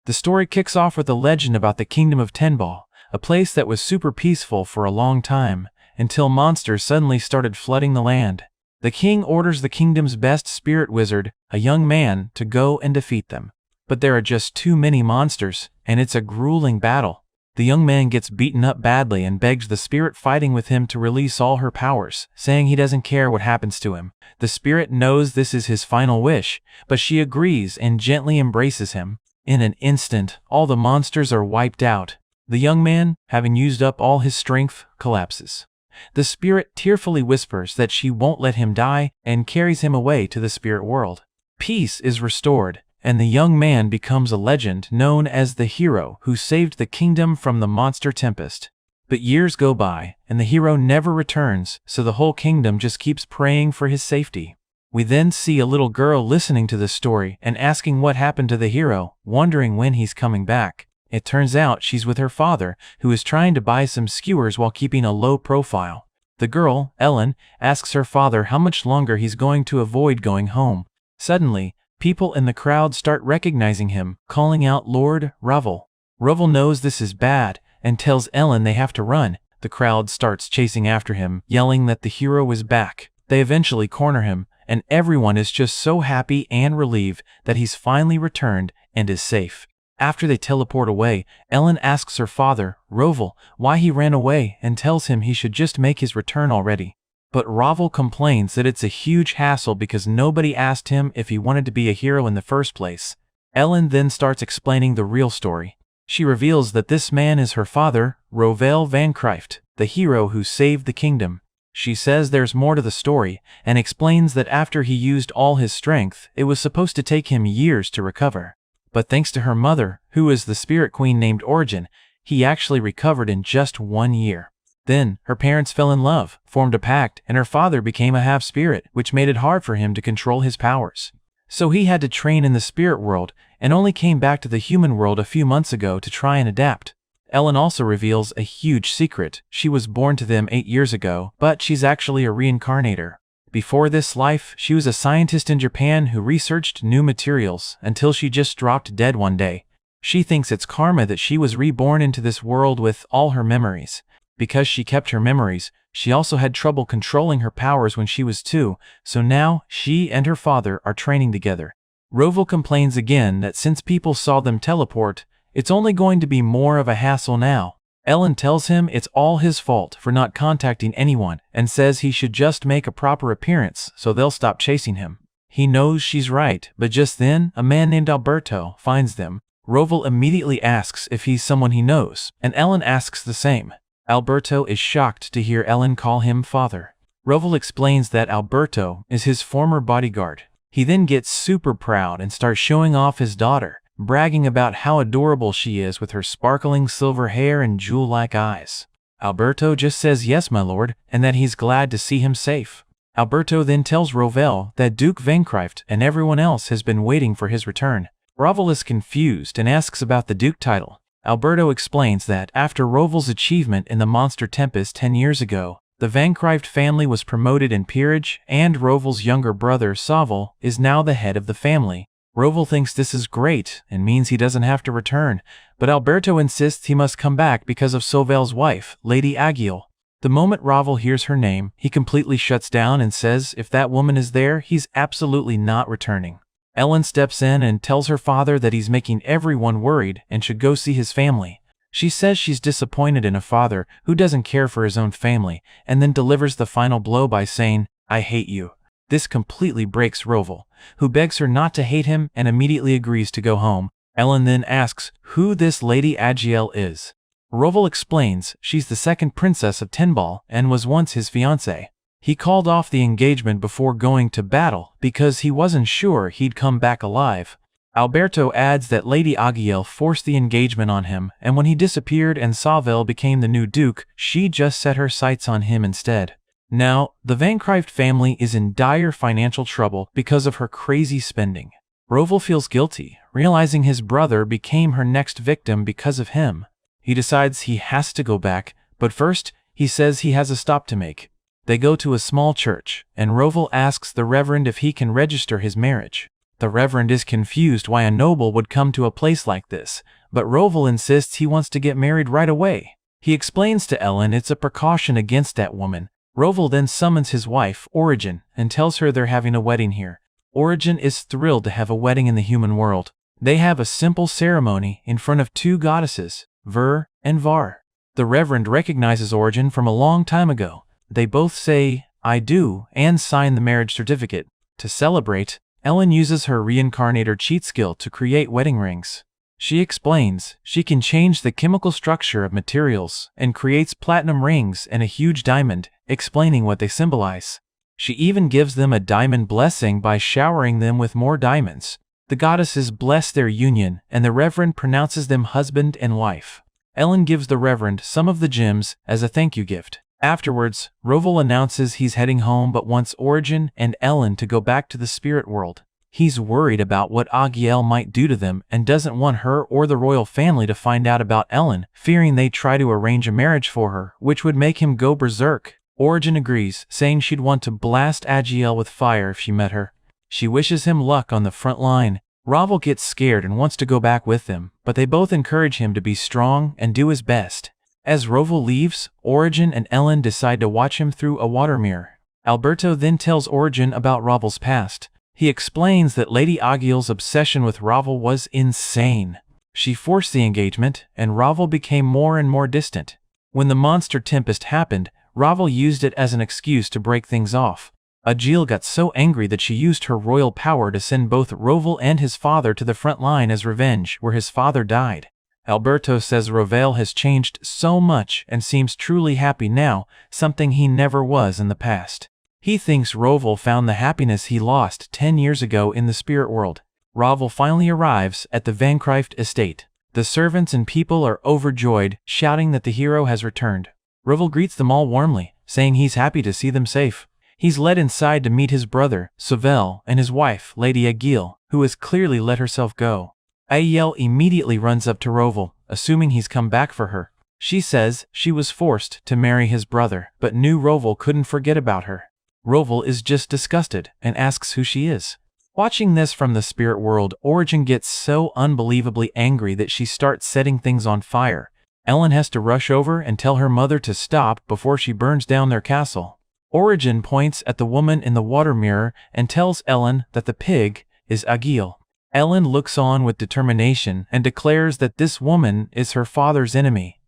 The story kicks off with a legend about the kingdom of Tenball, a place that was super peaceful for a long time, until monsters suddenly started flooding the land. The king orders the kingdom's best spirit wizard, a young man, to go and defeat them. But there are just too many monsters, and it's a grueling battle. The young man gets beaten up badly and begs the spirit fighting with him to release all her powers, saying he doesn't care what happens to him. The spirit knows this is his final wish, but she agrees and gently embraces him. In an instant, all the monsters are wiped out. The young man, having used up all his strength, collapses. The spirit tearfully whispers that she won't let him die and carries him away to the spirit world. Peace is restored, and the young man becomes a legend known as the hero who saved the kingdom from the monster tempest. But years go by, and the hero never returns, so the whole kingdom just keeps praying for his safety. We then see a little girl listening to the story and asking what happened to the hero, wondering when he's coming back. It turns out she's with her father, who is trying to buy some skewers while keeping a low profile. The girl, Ellen, asks her father how much longer he's going to avoid going home. Suddenly, people in the crowd start recognizing him, calling out Lord Ravel. Ravel knows this is bad and tells Ellen they have to run. The crowd starts chasing after him, yelling that the hero is back. They eventually corner him, and everyone is just so happy and relieved that he's finally returned and is safe. After they teleport away, Ellen asks her father, Ravel, why he ran away and tells him he should just make his return already. But Ravel complains that it's a huge hassle because nobody asked him if he wanted to be a hero in the first place. Ellen then starts explaining the real story. She reveals that this man is her father, LVL9999, the hero who saved the kingdom. She says there's more to the story, and explains that after he used all his strength, it was supposed to take him years to recover. But thanks to her mother, who is the spirit queen named Origin, he actually recovered in just 1 year. Then, her parents fell in love, formed a pact, and her father became a half-spirit, which made it hard for him to control his powers. So he had to train in the spirit world, and only came back to the human world a few months ago to try and adapt. Ellen also reveals a huge secret. She was born to them 8 years ago, but she's actually a reincarnator. Before this life, she was a scientist in Japan who researched new materials until she just dropped dead one day. She thinks it's karma that she was reborn into this world with all her memories. Because she kept her memories, she also had trouble controlling her powers when she was 2, so now she and her father are training together. Ravel complains again that since people saw them teleport, it's only going to be more of a hassle now. Ellen tells him it's all his fault for not contacting anyone and says he should just make a proper appearance so they'll stop chasing him. He knows she's right, but just then, a man named Alberto finds them. Ravel immediately asks if he's someone he knows, and Ellen asks the same. Alberto is shocked to hear Ellen call him father. Ravel explains that Alberto is his former bodyguard. He then gets super proud and starts showing off his daughter, bragging about how adorable she is with her sparkling silver hair and jewel-like eyes. Alberto just says yes, my lord, and that he's glad to see him safe. Alberto then tells Ravel that Duke Vancryft and everyone else has been waiting for his return. Ravel is confused and asks about the Duke title. Alberto explains that after Ravel's achievement in the Monster Tempest 10 years ago, the Vancryft family was promoted in peerage, and Ravel's younger brother, Savel, is now the head of the family. Ravel thinks this is great and means he doesn't have to return, but Alberto insists he must come back because of Sauvel's wife, Lady Agiel. The moment Ravel hears her name, he completely shuts down and says if that woman is there, he's absolutely not returning. Ellen steps in and tells her father that he's making everyone worried and should go see his family. She says she's disappointed in a father who doesn't care for his own family, and then delivers the final blow by saying, "I hate you." This completely breaks Ravel, who begs her not to hate him and immediately agrees to go home. Ellen then asks who this Lady Agiel is. Ravel explains she's the second princess of Tenball and was once his fiancée. He called off the engagement before going to battle because he wasn't sure he'd come back alive. Alberto adds that Lady Agiel forced the engagement on him, and when he disappeared and Sauvel became the new duke, she just set her sights on him instead. Now, the Vancryft family is in dire financial trouble because of her crazy spending. Ravel feels guilty, realizing his brother became her next victim because of him. He decides he has to go back, but first, he says he has a stop to make. They go to a small church, and Ravel asks the reverend if he can register his marriage. The Reverend is confused why a noble would come to a place like this, but Roval insists he wants to get married right away. He explains to Ellen it's a precaution against that woman. Roval then summons his wife, Origin, and tells her they're having a wedding here. Origin is thrilled to have a wedding in the human world. They have a simple ceremony in front of two goddesses, Ver and Var. The Reverend recognizes Origin from a long time ago. They both say, "I do," and sign the marriage certificate. To celebrate, Ellen uses her reincarnator cheat skill to create wedding rings. She explains she can change the chemical structure of materials and creates platinum rings and a huge diamond, explaining what they symbolize. She even gives them a diamond blessing by showering them with more diamonds. The goddesses bless their union, and the Reverend pronounces them husband and wife. Ellen gives the Reverend some of the gems as a thank you gift. Afterwards, Roval announces he's heading home but wants Origin and Ellen to go back to the spirit world. He's worried about what Agiel might do to them and doesn't want her or the royal family to find out about Ellen, fearing they try to arrange a marriage for her, which would make him go berserk. Origin agrees, saying she'd want to blast Agiel with fire if she met her. She wishes him luck on the front line. Roval gets scared and wants to go back with them, but they both encourage him to be strong and do his best. As Roval leaves, Origin and Ellen decide to watch him through a water mirror. Alberto then tells Origin about Roval's past. He explains that Lady Agiel's obsession with Roval was insane. She forced the engagement, and Roval became more and more distant. When the monster tempest happened, Roval used it as an excuse to break things off. Agiel got so angry that she used her royal power to send both Roval and his father to the front line as revenge, where his father died. Alberto says Roval has changed so much and seems truly happy now, something he never was in the past. He thinks Roval found the happiness he lost 10 years ago in the spirit world. Roval finally arrives at the Van Cryft estate. The servants and people are overjoyed, shouting that the hero has returned. Roval greets them all warmly, saying he's happy to see them safe. He's led inside to meet his brother, Sauvel, and his wife, Lady Agiel, who has clearly let herself go. Agiel immediately runs up to Roval, assuming he's come back for her. She says she was forced to marry his brother, but knew Roval couldn't forget about her. Roval is just disgusted and asks who she is. Watching this from the spirit world, Origin gets so unbelievably angry that she starts setting things on fire. Ellen has to rush over and tell her mother to stop before she burns down their castle. Origin points at the woman in the water mirror and tells Ellen that the pig is Agiel. Ellen looks on with determination and declares that this woman is her father's enemy.